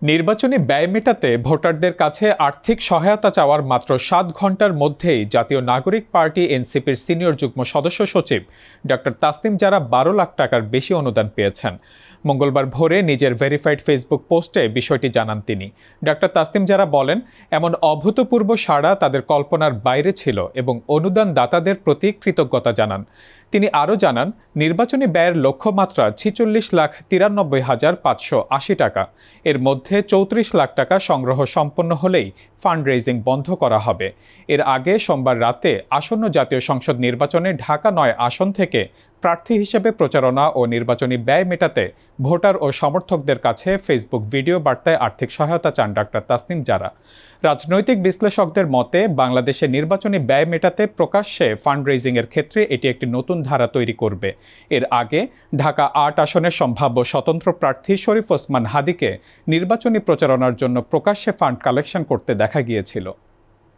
নির্বাচনী ব্যয় মেটাতে ভোটারদের কাছে আর্থিক সহায়তা চাওয়ার মাত্র ৭ ঘণ্টার মধ্যেই জাতীয় নাগরিক পার্টি এনসিপির সিনিয়র যুগ্ম সদস্য সচিব ডক্টর তাসনিম জারা ১২ লাখ টাকার বেশি অনুদান পেয়েছেন। মঙ্গলবার ভোরে নিজের ভেরিফাইড ফেসবুক পোস্টে বিষয়টি জানান তিনি। ডক্টর তাসনিম জারা বলেন, এমন অভূতপূর্ব সাড়া তাদের কল্পনার বাইরে ছিল এবং অনুদান দাতাদের প্রতি কৃতজ্ঞতা জানান। তিনি আরও জানান, নির্বাচনী ব্যয়ের লক্ষ্যমাত্রা ৪৬,৯৩,৫৮০ টাকা। এর মধ্যে ৩৪ লাখ টাকা সংগ্রহ সম্পন্ন হলেই ফান্ড রেইজিং বন্ধ করা হবে। এর আগে সোমবার রাতে আসন্ন জাতীয় সংসদ নির্বাচনে ঢাকা-৯ আসন থেকে প্রার্থী হিসেবে প্রচারণা ও নির্বাচনী ব্যয় মেটাতে ভোটার ও সমর্থকদের কাছে ফেসবুক ভিডিও বার্তায় আর্থিক সহায়তা চান ডক্টর তাসনিম জারা। রাজনৈতিক বিশ্লেষকদের মতে, বাংলাদেশে নির্বাচনী ব্যয় মেটাতে প্রকাশ্যে ফান্ড রেইজিংয়ের ক্ষেত্রে এটি একটি নতুন ধারা তৈরি করবে। এর আগে ঢাকা ৮ আসনের সম্ভাব্য স্বতন্ত্র প্রার্থী শরীফ ওসমান হাদীকে নির্বাচনী প্রচারণার জন্য প্রকাশ্যে ফান্ড কালেকশন করতে দেখা গিয়েছিল।